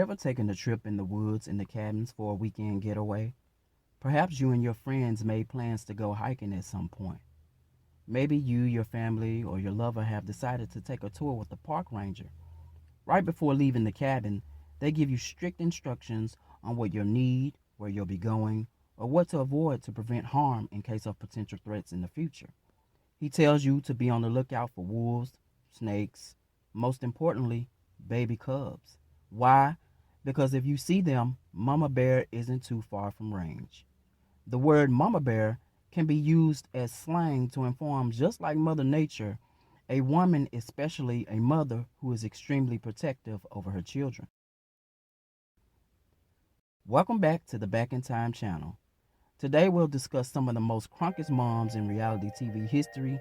you ever taken a trip in the woods in the cabins for a weekend getaway? Perhaps you and your friends made plans to go hiking at some point. Maybe you, your family, or your lover have decided to take a tour with the park ranger. Right before leaving the cabin, they give you strict instructions on what you'll need, where you'll be going, or what to avoid to prevent harm in case of potential threats in the future. He tells you to be on the lookout for wolves, snakes, most importantly, baby cubs. Why? Because if you see them, Mama Bear isn't too far from range. The word Mama Bear can be used as slang to inform, just like Mother Nature, a woman, especially a mother, who is extremely protective over her children. Welcome back to the Back in Time channel. Today we'll discuss some of the most crunkest moms in reality TV history.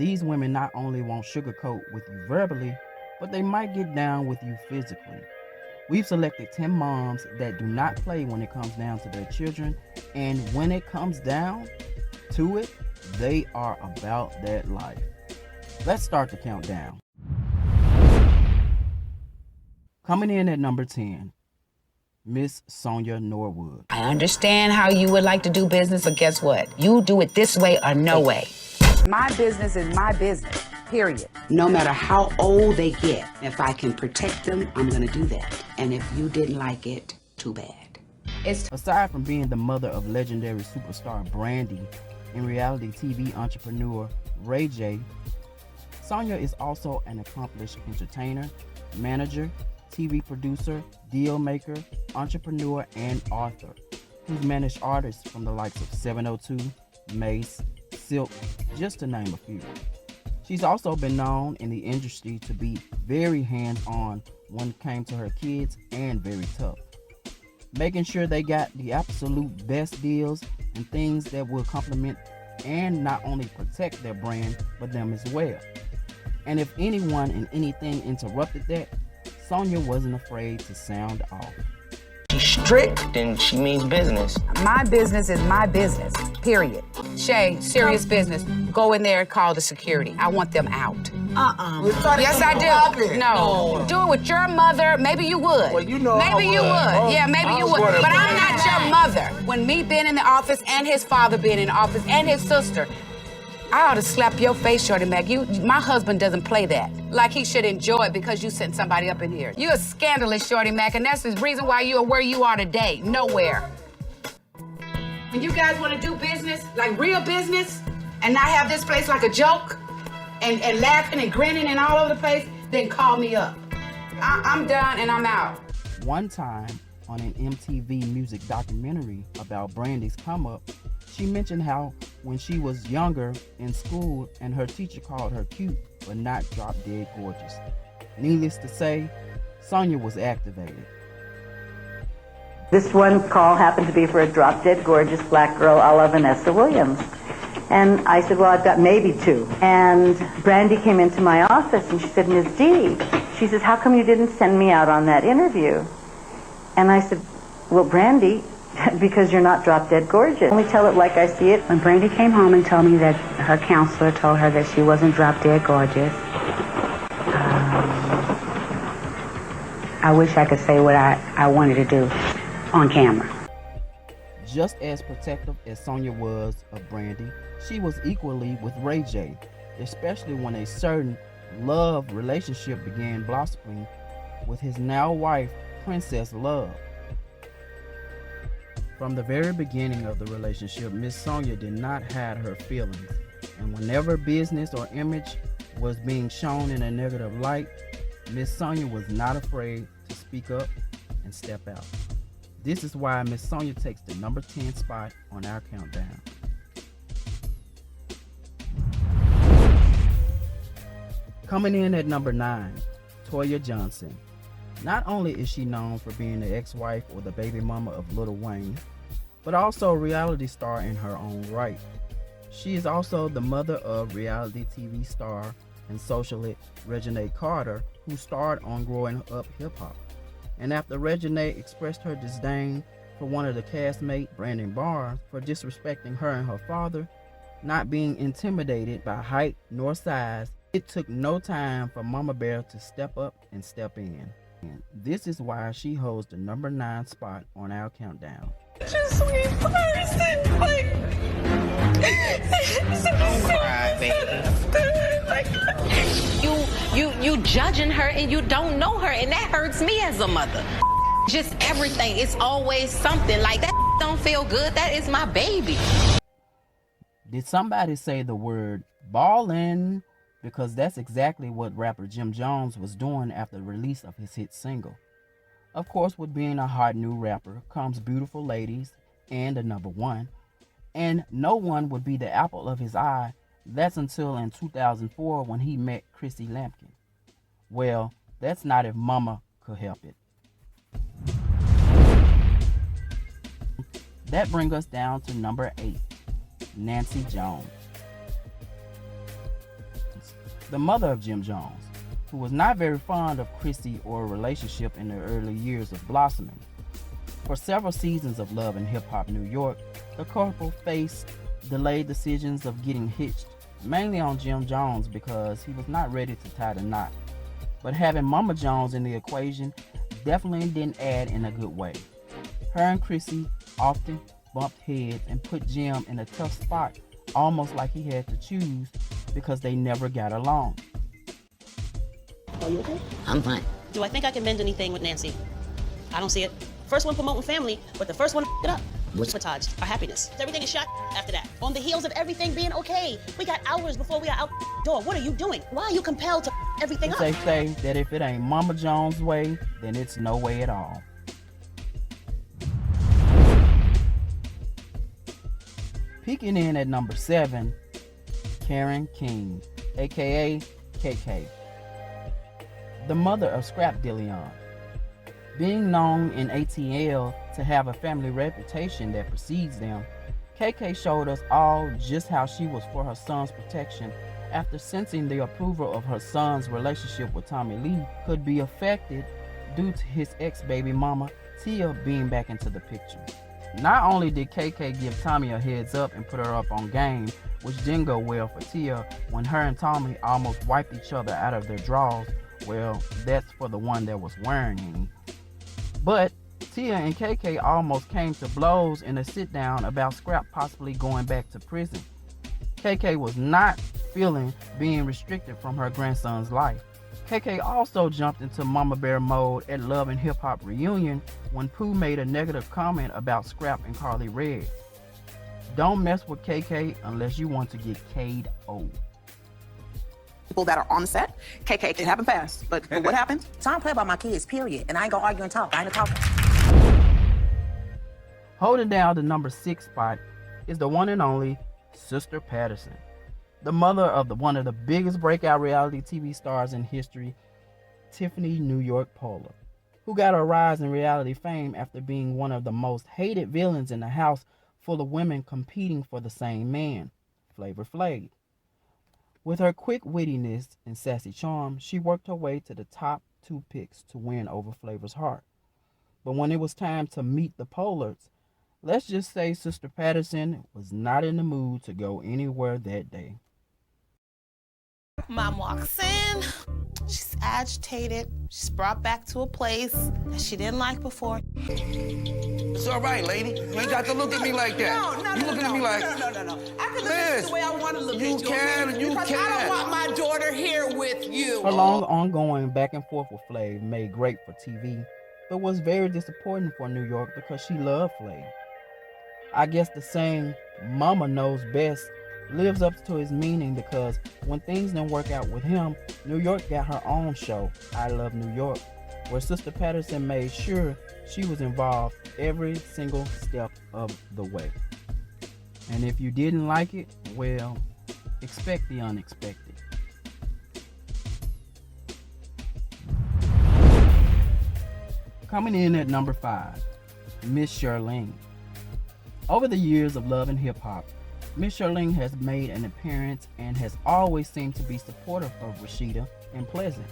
These women not only won't sugarcoat with you verbally, but they might get down with you physically. We've selected 10 moms that do not play when it comes down to their children, and when it comes down to it, they are about that life. Let's start the countdown. Coming in at number 10, Miss Sonya Norwood. I understand how you would like to do business, but guess what? You do it this way or no way. My business is my business, period. No matter how old they get, if I can protect them, I'm going to do that. And if you didn't like it, too bad. Aside from being the mother of legendary superstar Brandy and reality TV entrepreneur Ray J, Sonya is also an accomplished entertainer, manager, TV producer, deal maker, entrepreneur, and author, who's managed artists from the likes of 702, Mace, Silk, just to name a few. She's also been known in the industry to be very hands-on when it came to her kids and very tough, making sure they got the absolute best deals and things that will complement and not only protect their brand, but them as well. And if anyone and anything interrupted that, Sonya wasn't afraid to sound off. She's strict and she means business. My business is my business, period. Shay, serious business. Go in there and call the security. I want them out. Yes, I do. No. Do it with your mother. Maybe you would. Well, you know maybe you would. Oh, Yeah, maybe you would. But I'm not your mother. When me being in the office and his father being in the office and his sister, I ought to slap your face, Shorty Mac. My husband doesn't play that. Like he should enjoy it because you sent somebody up in here. You're scandalous, Shorty Mac, and that's the reason why you are where you are today. Nowhere. When you guys want to do business, like real business, and not have this place like a joke, and laughing and grinning and all over the place, then call me up. I'm done and I'm out. One time on an MTV music documentary about Brandy's come up, she mentioned how when she was younger in school and her teacher called her cute but not drop dead gorgeous. Needless to say, Sonya was activated. This one call happened to be for a drop dead gorgeous black girl a la Vanessa Williams. And I said, well, I've got maybe two. And Brandy came into my office and she said, Ms. D, she says, how come you didn't send me out on that interview? And I said, well, Brandy, because you're not drop dead gorgeous. Only tell it like I see it. When Brandy came home and told me that her counselor told her that she wasn't drop dead gorgeous, I wish I could say what I wanted to do on camera. Just as protective as Sonya was of Brandy, she was equally with Ray J, especially when a certain love relationship began blossoming with his now wife, Princess Love. From the very beginning of the relationship, Miss Sonya did not hide her feelings, and whenever business or image was being shown in a negative light, Miss Sonya was not afraid to speak up and step out. This is why Miss Sonya takes the number 10 spot on our countdown. Coming in at number 9, Toya Johnson. Not only is she known for being the ex-wife or the baby mama of Lil Wayne, but also a reality star in her own right. She is also the mother of reality TV star and socialite Reginae Carter, who starred on Growing Up Hip Hop. And after Reginae expressed her disdain for one of the castmates, Brandon Barnes, for disrespecting her and her father, not being intimidated by height nor size, it took no time for Mama Bear to step up and step in. And this is why she holds the number 9 spot on our countdown. Just sweet person, like, Don't cry, baby. like, You judging her and you don't know her, and that hurts me as a mother. Just everything, it's always something like that. Don't feel good. That is my baby. Did somebody say the word ballin'? Because that's exactly what rapper Jim Jones was doing after the release of his hit single. Of course, with being a hot new rapper comes beautiful ladies and a number 1. And no one would be the apple of his eye. That's until in 2004 when he met Chrissy Lampkin. Well, that's not if mama could help it. That brings us down to number 8, Nancy Jones. The mother of Jim Jones, who was not very fond of Chrissy or a relationship in the early years of blossoming. For several seasons of Love and Hip Hop New York, the couple faced delayed decisions of getting hitched, mainly on Jim Jones because he was not ready to tie the knot. But having Mama Jones in the equation definitely didn't add in a good way. Her and Chrissy often bumped heads and put Jim in a tough spot, almost like he had to choose because they never got along. Are you okay? I'm fine. Do I think I can mend anything with Nancy? I don't see it. First one promoting family, but the first one it up. What's sabotaged? Our happiness. Everything is shot after that. On the heels of everything being okay. We got hours before we are out the door. What are you doing? Why are you compelled to everything up? They say that if it ain't Mama Jones' way, then it's no way at all. Peeking in at number 7, Karen King, aka KK, the mother of Scrap Dillion. Being known in ATL to have a family reputation that precedes them, KK showed us all just how she was for her son's protection after sensing the approval of her son's relationship with Tommy Lee could be affected due to his ex-baby mama, Tia, being back into the picture. Not only did KK give Tommy a heads up and put her up on game, which didn't go well for Tia when her and Tommy almost wiped each other out of their drawers. Well, that's for the one that was wearing any. But Tia and KK almost came to blows in a sit-down about Scrap possibly going back to prison. KK was not feeling being restricted from her grandson's life. KK also jumped into Mama Bear mode at Love and Hip Hop reunion when Pooh made a negative comment about Scrap and Carly Red. Don't mess with KK unless you want to get K'd. People that are on the set, KK, it happened fast, but what happened? So I don't play about my kids, period. And I ain't gonna argue and talk. I ain't gonna talk. Holding down the number 6 spot is the one and only Sister Patterson, the mother of one of the biggest breakout reality TV stars in history, Tiffany New York Pollard, who got a rise in reality fame after being one of the most hated villains in a house full of women competing for the same man, Flavor Flav. With her quick wittiness and sassy charm, she worked her way to the top 2 picks to win over Flavor's heart. But when it was time to meet the Pollards, let's just say Sister Patterson was not in the mood to go anywhere that day. Mom walks in, she's agitated, she's brought back to a place that she didn't like before. It's all right, lady. You ain't got to look at me like that. No. You looking at me like... No. I can look at you the way I want to look at you. You can. I don't want my daughter here with you. Her long ongoing back and forth with Flav made great for TV, but was very disappointing for New York because she loved Flav. I guess the saying, Mama knows best, lives up to his meaning because when things didn't work out with him, New York got her own show, I Love New York, where Sister Patterson made sure she was involved every single step of the way. And if you didn't like it, well, expect the unexpected. Coming in at number 5, Miss Charlene. Over the years of Love and Hip Hop, Miss Charlene has made an appearance and has always seemed to be supportive of Rashida and Pleasant.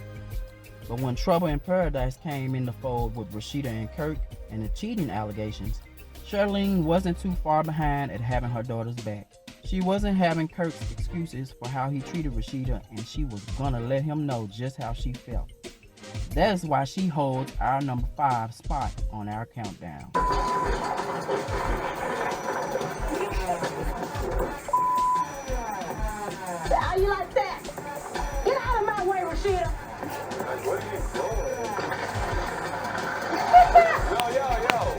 But when Trouble in Paradise came in the fold with Rashida and Kirk and the cheating allegations, Charlene wasn't too far behind at having her daughters back. She wasn't having Kirk's excuses for how he treated Rashida, and she was gonna let him know just how she felt. That is why she holds our number 5 spot on our countdown. How you like that? Get out of my way, Rashida. What are you doing? Yo.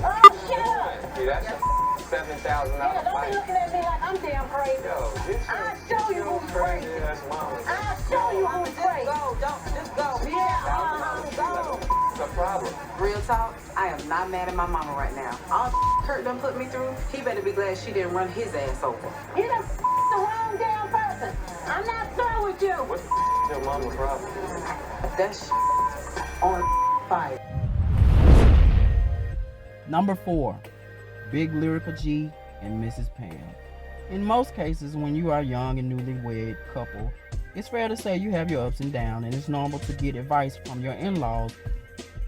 Oh, shut up. See, that's $7,000 Yeah, don't be fight. looking at me like I'm damn crazy. Yo, this I'll show you who's crazy. That's mama. I'll show you who's crazy. Just go. Yeah, go. What's the problem? Real talk, I am not mad at my mama right now. All Kurt done put me through, he better be glad she didn't run his ass over. You done the wrong damn person. I'm not through with you. What's your mama problem? That's on fire. Number 4, Big Lyrica G and Mrs. Pam. In most cases, when you are a young and newlywed couple, it's fair to say you have your ups and downs, and it's normal to get advice from your in-laws,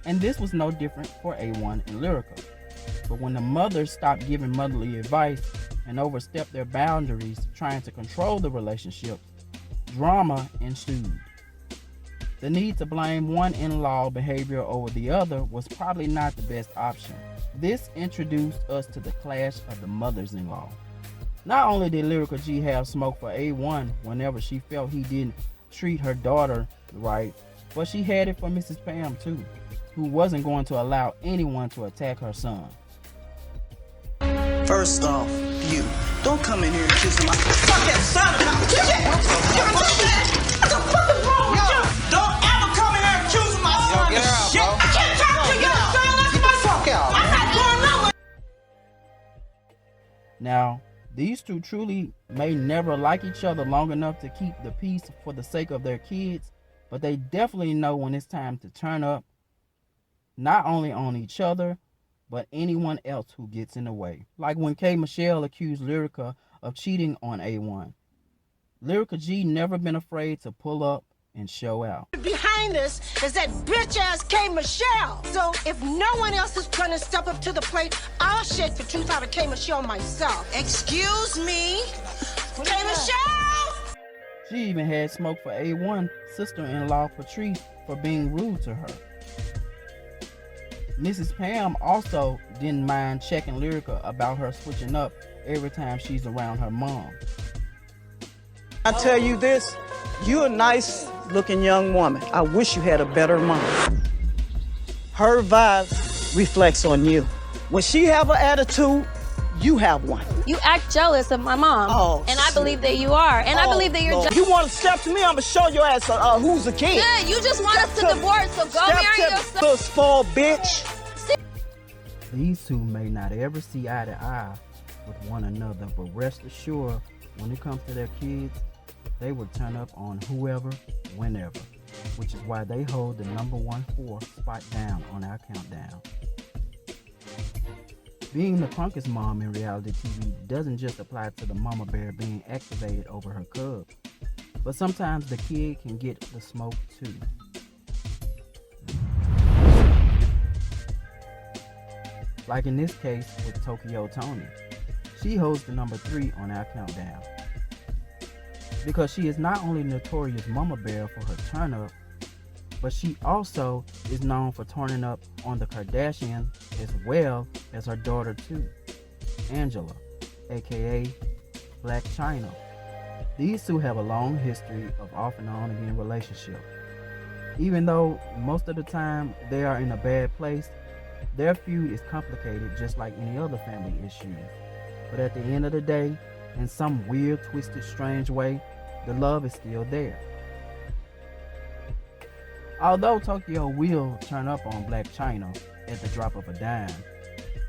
and this was no different for A1 and Lyrica. But when the mothers stopped giving motherly advice and overstepped their boundaries trying to control the relationship, drama ensued. The need to blame one in-law behavior over the other was probably not the best option. This introduced us to the clash of the mothers-in-law. Not only did Lyrica G have smoke for A1 whenever she felt he didn't treat her daughter right, but she had it for Mrs. Pam too, who wasn't going to allow anyone to attack her son. First off, you don't come in here accusing my fucking son. What the fuck is wrong with you? Don't ever come in here accusing my son of shit. I can't talk to you, son. That's my fuck out. I'm not going nowhere. Now, these two truly may never like each other long enough to keep the peace for the sake of their kids, but they definitely know when it's time to turn up, not only on each other, but anyone else who gets in the way. Like when K. Michelle accused Lyrica of cheating on A1. Lyrica G never been afraid to pull up and show out. Behind us is that bitch-ass K. Michelle. So if no one else is trying to step up to the plate, I'll shake the truth out of K. Michelle myself. Excuse me? K. Michelle! She even had smoke for A1 sister-in-law Patrice for being rude to her. Mrs. Pam also didn't mind checking Lyrica about her switching up every time she's around her mom. I tell you this, you're a nice looking young woman. I wish you had a better mom. Her vibe reflects on you. When she have an attitude, you have one. You act jealous of my mom. Oh, and I believe that you are. And I believe that you're Lord. jealous. You want to step to me, I'm going to show your ass who's the king. Good, you just want us to divorce, so go marry yourself. Little spoiled bitch. These two may not ever see eye to eye with one another, but rest assured, when it comes to their kids, they will turn up on whoever, whenever, which is why they hold the number 1-4 spot down on our countdown. Being the CRUNKEST mom in reality TV doesn't just apply to the mama bear being activated over her cub, but sometimes the kid can get the smoke too. Like in this case with Toni. She holds the number 3 on our countdown. Because she is not only notorious mama bear for her turn up, but she also is known for turning up on the Kardashians as well as her daughter too, Angela, aka Black China. These two have a long history of off and on again relationship. Even though most of the time they are in a bad place, their feud is complicated just like any other family issues. But at the end of the day, in some weird, twisted, strange way, the love is still there. Although Tokyo will turn up on Black China at the drop of a dime,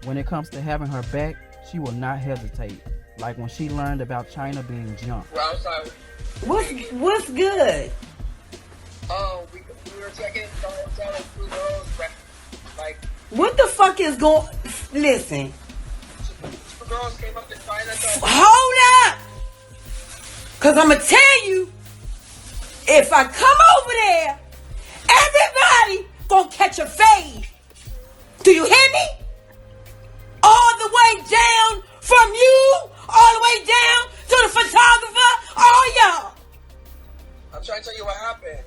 when it comes to having her back, she will not hesitate. Like when she learned about China being jumped. We're outside. What's good? Oh, we were checking two girls, like. What the fuck is going? Listen. Two girls came up to China. Hold up, cause I'ma tell you, if I come over there, everybody gonna catch a fade. Do you hear me? All the way down from you, all the way down to the photographer, all y'all. I'm trying to tell you what happened.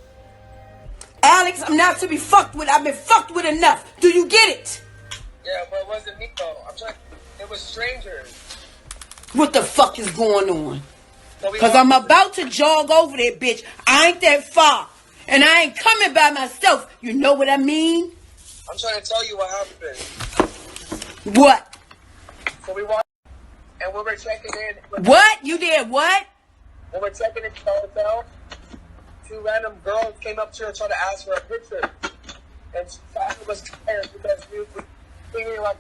Alex, I'm not to be fucked with. I've been fucked with enough. Do you get it? Yeah, but it wasn't me though. It was strangers. What the fuck is going on? Because I'm about to jog over there, bitch. I ain't that far. And I ain't coming by myself. You know what I mean? I'm trying to tell you what happened. What? So we walked, and we were checking in. What? You did what? When we're checking into the hotel, 2 random girls came up to her trying to ask for a picture. And she was tired because we thinking like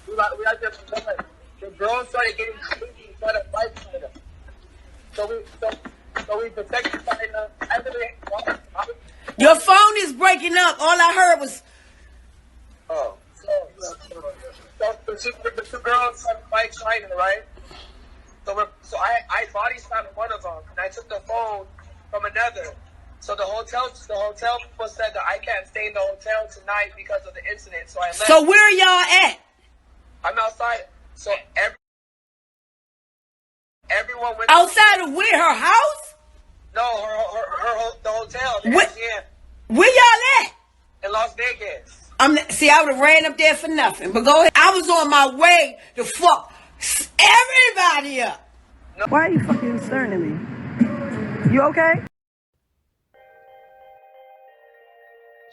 we like them to die. The girls started getting crazy and trying to fight China. So we protected China. Your phone is breaking up. All I heard was. Oh. So the two girls tried to fight China, right? So I body slammed one of them, and I took the phone from another. So the hotel people said that I can't stay in the hotel tonight because of the incident. So I left. So where y'all at? I'm outside. So everyone went outside of where? Her house? No, the hotel. Where y'all at? In Las Vegas. See, I would have ran up there for nothing. But go ahead. I was on my way to fuck everybody up. Why are you fucking staring at me? You okay?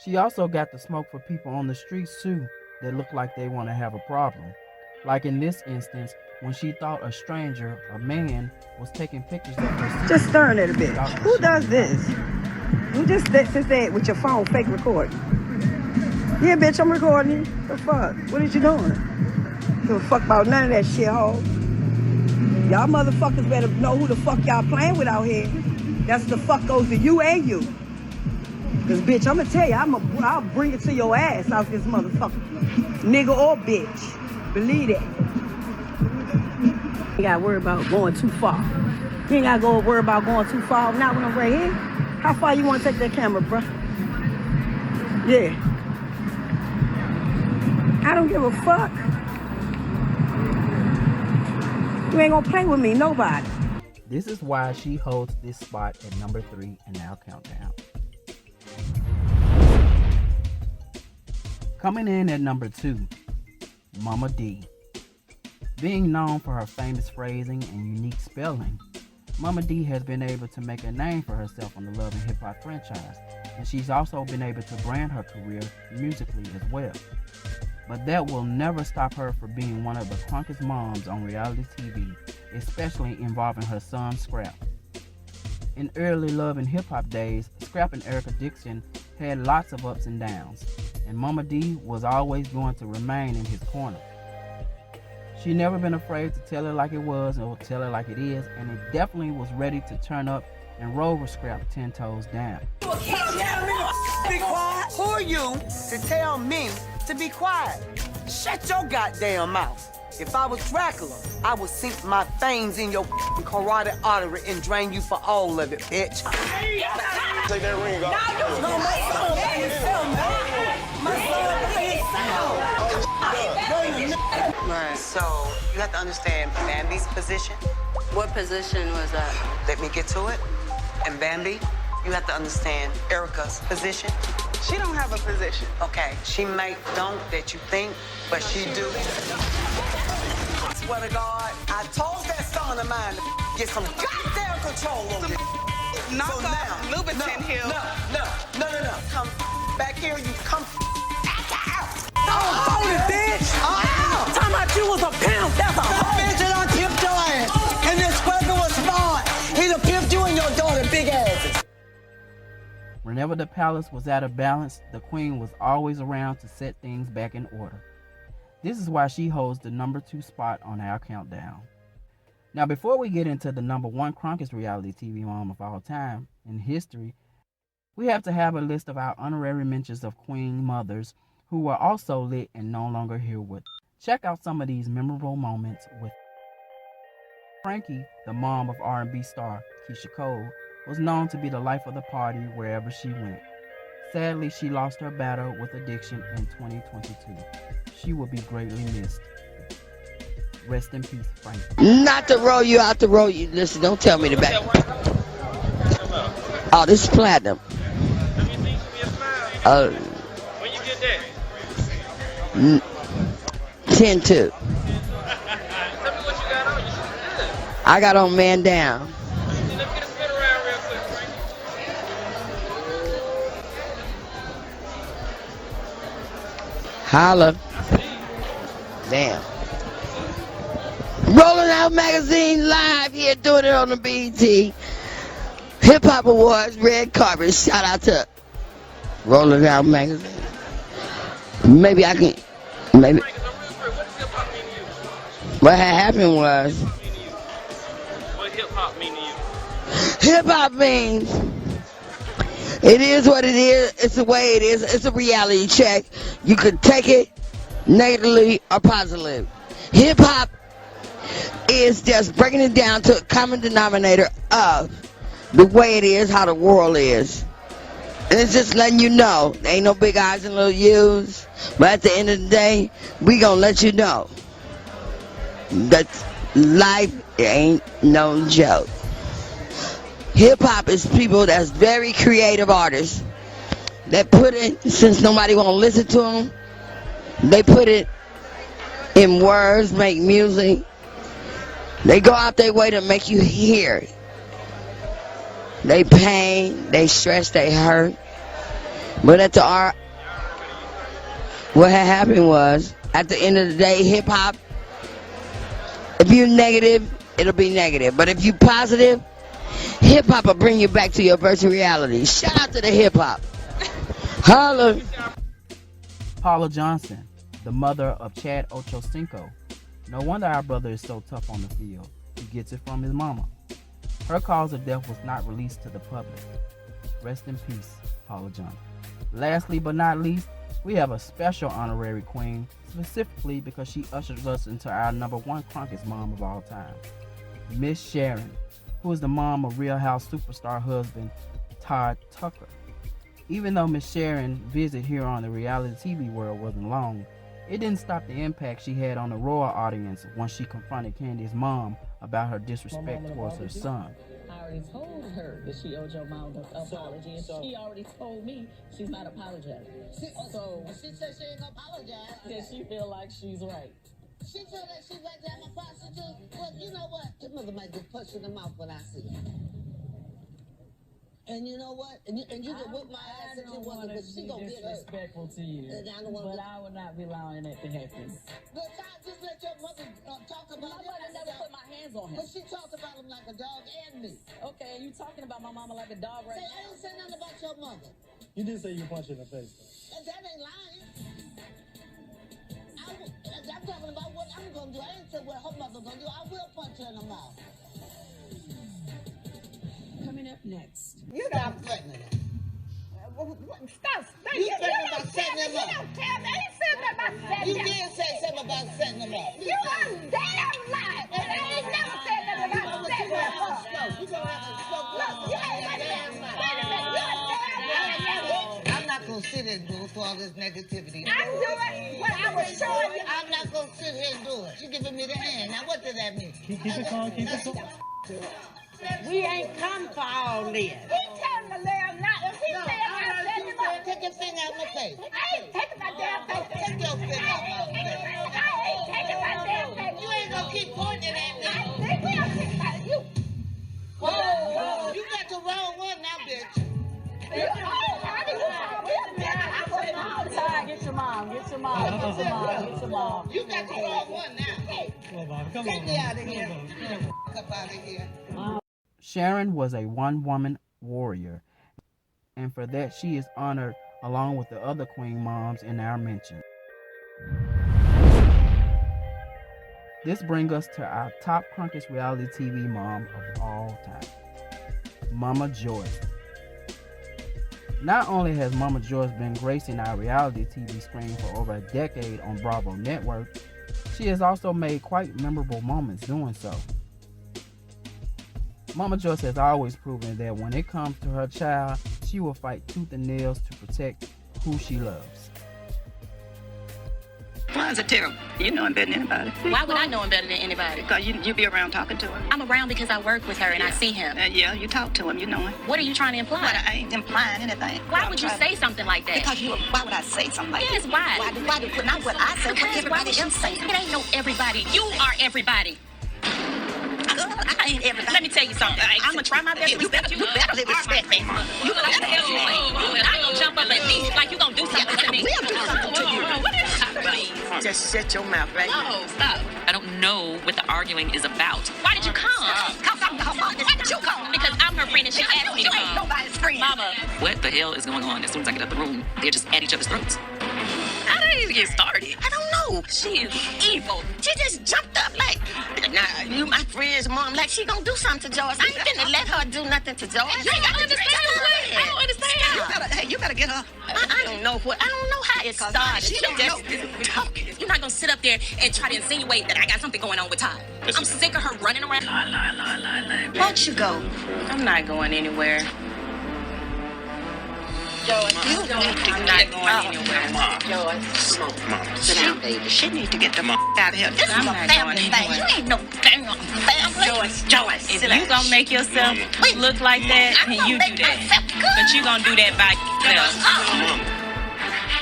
She also got the smoke for people on the streets too that look like they want to have a problem. Like in this instance, when she thought a stranger, a man, was taking pictures of her. Just staring at a bitch. Who does this? You just sit there with your phone fake recording. Yeah, bitch, I'm recording you. The fuck? What is you doing? Give a fuck about none of that shit, ho. Y'all motherfuckers better know who the fuck y'all playing with out here. That's the fuck goes to you and you. Cause bitch, I'ma tell you, I'll bring it to your ass out this motherfucker. Nigga or bitch. Believe that. You gotta worry about going too far. You ain't gotta worry about going too far. Not when I'm right here. How far you wanna take that camera, bruh? Yeah. I don't give a fuck. You ain't gonna play with me, nobody. This is why she holds this spot at number 3 in our countdown. Coming in at number 2, Momma D. Being known for her famous phrasing and unique spelling, Momma D has been able to make a name for herself on the Love and Hip Hop franchise, and she's also been able to brand her career musically as well. But that will never stop her from being one of the CRUNKEST moms on reality TV, especially involving her son Scrap. In early Love and Hip Hop days, Scrap and Erica Dixon had lots of ups and downs, and Momma D was always going to remain in his corner. She never been afraid to tell it like it was or tell it like it is, and it definitely was ready to turn up and roll with Scrap 10 toes down. Be quiet. Who are you to tell me to be quiet? Shut your goddamn mouth. If I was Dracula, I would sink my fangs in your carotid artery and drain you for all of it, bitch. Take that ring off. No, my son Right, so you have to understand Bambi's position. What position was that? Let me get to it. And Bambi, you have to understand Erica's position. She don't have a position. Okay, she might don't that you think, but she do. I swear to God, I told that son of mine to get some goddamn control over it. Knock off Louboutin Hill. No. Come back here, you come back out. Oh, bitch! Talking about you was a pimp. That's a whole bitch that done pimped your ass. And this fucker was smart. He done pimped you and your daughter big asses. Whenever the palace was out of balance, the queen was always around to set things back in order. This is why she holds the number 2 spot on our countdown. Now, before we get into the number 1 CRUNKEST reality TV mom of all time in history, we have to have a list of our honorary mentions of queen mothers who were also lit and no longer here with us. Check out some of these memorable moments with Frankie, the mom of R&B star Keisha Cole, was known to be the life of the party wherever she went. Sadly, she lost her battle with addiction in 2022. She will be greatly missed. Rest in peace, Frankie. Not to roll you out to roll you. Listen, don't tell me to back. Oh, this is platinum. When you get that? 10-2. Tell me what you got on. You should be good. I got on man down. Let me get a spin around real quick, Frank. Holla. Damn. Rolling Out Magazine live here, doing it on the BET Hip Hop Awards red carpet. Shout out to Rolling Out Magazine. Maybe I can. Maybe. What had happened was. What hip hop mean to you? Hip hop means it is what it is. It's the way it is. It's a reality check. You could take it negatively or positively. Hip hop is just breaking it down to a common denominator of the way it is, how the world is. And it's just letting you know, there ain't no big eyes and little U's. But at the end of the day, we gonna let you know that life ain't no joke. Hip hop is people that's very creative artists that put it, since nobody won't listen to them, they put it in words, make music. They go out their way to make you hear it. They pain, they stress, they hurt. But at the art, what had happened was, at the end of the day, hip hop, if you're negative, it'll be negative. But if you're positive, hip hop will bring you back to your virtual reality. Shout out to the hip hop. Holla. Toya Johnson, the mother of Chad Ochocinco. No wonder our brother is so tough on the field. He gets it from his mama. Her cause of death was not released to the public. Rest in peace, Toya Johnson. Lastly but not least, we have a special honorary queen, specifically because she ushers us into our #1 CRUNKEST mom of all time, Miss Sharon, who is the mom of Real House superstar husband Todd Tucker. Even though Miss Sharon's visit here on the reality TV world wasn't long, it didn't stop the impact she had on the royal audience once she confronted Candy's mom about her disrespect towards her son. I already told her that she owed your mom an apology, and she already told me she's not apologizing. So she said she ain't gonna apologize. Does she feel like she's right? She told that she went down my prostitute. Well, you know what? Your mother might just punch in the mouth when I see her. And you know what? And you can whip my ass if you want to, but she gonna get hurt. Disrespectful to you, but I would not be allowing that to happen. Look, I just let your mother talk about him. I never put my hands on him. But she talked about him like a dog and me. Okay, and you talking about my mama like a dog right now? I ain't say nothing about your mother. You did say you punched her in the face. And that ain't lying. I'm talking about what I'm gonna do. I ain't said what her mother gonna do. I will punch her in the mouth. Coming up next. You stop threatening her. Stop. You threatening about setting him up. You don't tell me. I ain't said nothing about setting You him up. did say something about setting him up. You are damn liar. And I ain't never said nothing about setting him up. You gonna have to smoke. Look, you ain't got damn liar. Wait a minute. You're a damn liar. I'm not gonna sit here and go through all this negativity. I'm doing what I was showing you. I'm not gonna sit here and do it. She's giving me the hand. Now what does that mean? Keep it calm, keep it calm. We ain't come for all this. He telling the lawyer not. If he said I set him up. Take your finger out my face. I ain't taking my damn face. Take your finger out my face. I ain't taking my damn face. You ain't gonna keep pointing at me. I think we are taking my you. Whoa. You got the wrong one now, bitch. Get your mom. Get your mom. You got the wrong one now. Take me out of here. Up out of here. Sharon was a one-woman warrior, and for that she is honored along with the other queen moms in our mention. This brings us to our top CRUNKEST reality TV mom of all time, Mama Joyce. Not only has Mama Joyce been gracing our reality TV screen for over a decade on Bravo Network, she has also made quite memorable moments doing so. Mama Joyce has always proven that when it comes to her child, she will fight tooth and nails to protect who she loves. My sons are terrible. You know him better than anybody. Why would I know him better than anybody? Because you be around talking to him. I'm around because I work with her and I see him. Yeah, you talk to him, you know him. What are you trying to imply? Well, I ain't implying anything. Why would you say something like that? Because why would I say something like yes, that? why? Why not what I say, what everybody else say. It ain't no everybody. You are everybody. I ain't everybody. Let me tell you something. I'm gonna try my best to respect you. You better respect me. You better respect me. I'm gonna jump up at me like you gonna do something to me. I will do something to you. What is Just shut your mouth, right? No, stop. I don't know what the arguing is about. Why did you come? Because I'm her mom. Why did you come? Because I'm her friend and she asked me to You ain't come. nobody's friend. Mama. What the hell is going on? As soon as I get out the room, they're just at each other's throats. How did it even get started? I don't know. She is evil. She just jumped up like, nah, you my friend's mom. Like she gonna do something to Joyce. I ain't finna let her do nothing to Joyce. You ain't got to understand. I don't understand. You better get her. I don't know how it started. She just talking. You're not gonna sit up there and try to insinuate that I got something going on with Todd. I'm sick of her running around. Lie. Won't you go? I'm not going anywhere. Joyce, I'm not going anywhere. Joyce, Mom, sit down, baby. She need to get the out of here. This is I'm a not family going thing. anywhere. You ain't no family. Joyce, If sit you down. gonna make yourself look like that, then you do that. But you gonna do that by yourself.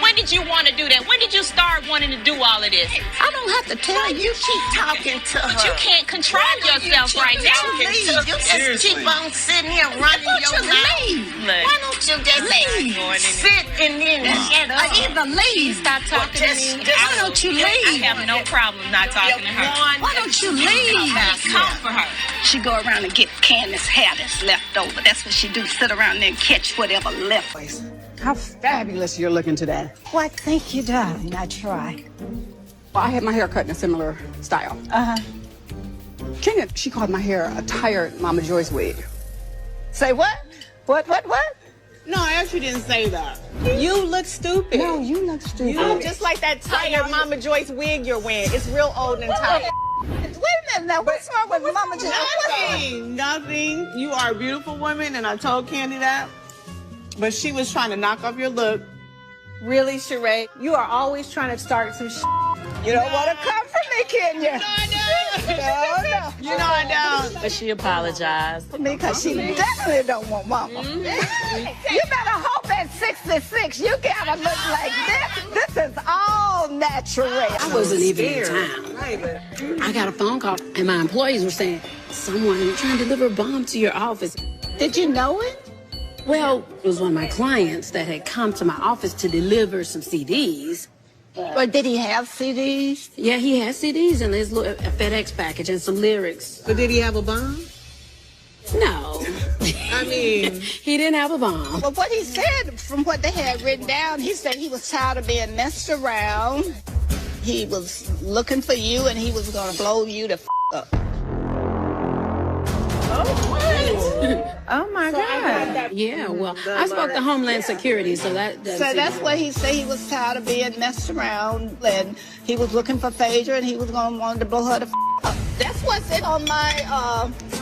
When did you want to do that? When did you start wanting to do all of this? I don't have to tell you. Keep talking to her. But you can't control yourself right now. You just keep on sitting here running your mouth. Look, Why don't you just leave? Sit and then shut up. Either leave. Stop talking to me. Why don't you leave? I have no problem not talking to her. Why don't you leave? Come for her. She go around and get Candace's hair that's left over. That's what she do. Sit around there and catch whatever left. How fabulous you're looking today. Why, thank you, darling. I try. Well, I had my hair cut in a similar style. Kenya, she called my hair a tired Mama Joyce wig. Say what? What? No, I actually didn't say that. You look stupid. No, you look stupid. You look just like that tired Mama Joyce wig you're wearing. It's real old and tired. Wait a minute now. What's wrong with Mama Joyce? Nothing. You are a beautiful woman, and I told Candy that. But she was trying to knock off your look. Really, Sheree? You are always trying to start some shit. You don't want to come for me, Kenya. No. You know I don't. But she apologized. For me, because she definitely don't want Mama. You better hope at 66 you gotta look like this. This is all natural. I wasn't even in town. I got a phone call, and my employees were saying, someone trying to deliver a bomb to your office. Did you know it? Well, it was one of my clients that had come to my office to deliver some CDs. Or did he have CDs? Yeah, he had CDs in his little FedEx package and some lyrics. But did he have a bomb? No. I mean... he didn't have a bomb. Well, what he said, from what they had written down, he said he was tired of being messed around. He was looking for you, and he was going to blow you the up. Oh my God! Yeah, well, I spoke to Homeland Security, so that's what he said. He was tired of being messed around, and he was looking for Phaedra, and he was going to want to blow her the up. That's what's in on my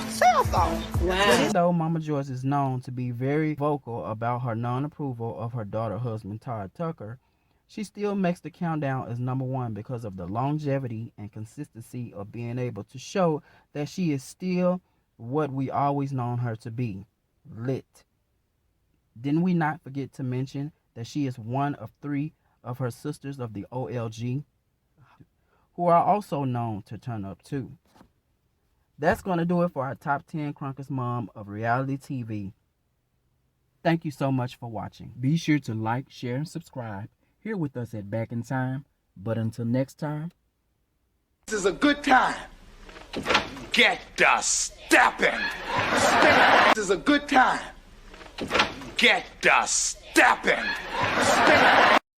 cell phone. Wow. Though Mama Joyce is known to be very vocal about her non-approval of her daughter's husband Todd Tucker, she still makes the countdown as #1 because of the longevity and consistency of being able to show that she is still what we always known her to be, lit. Didn't we not forget to mention that she is one of 3 of her sisters of the OLG who are also known to turn up too. That's going to do it for our top 10 Crunkest Mom of reality TV. Thank you so much for watching. Be sure to like, share, and subscribe here with us at Back in Time. But until next time, This is a good time. Get the stepping. This is a good time. Get the stepping.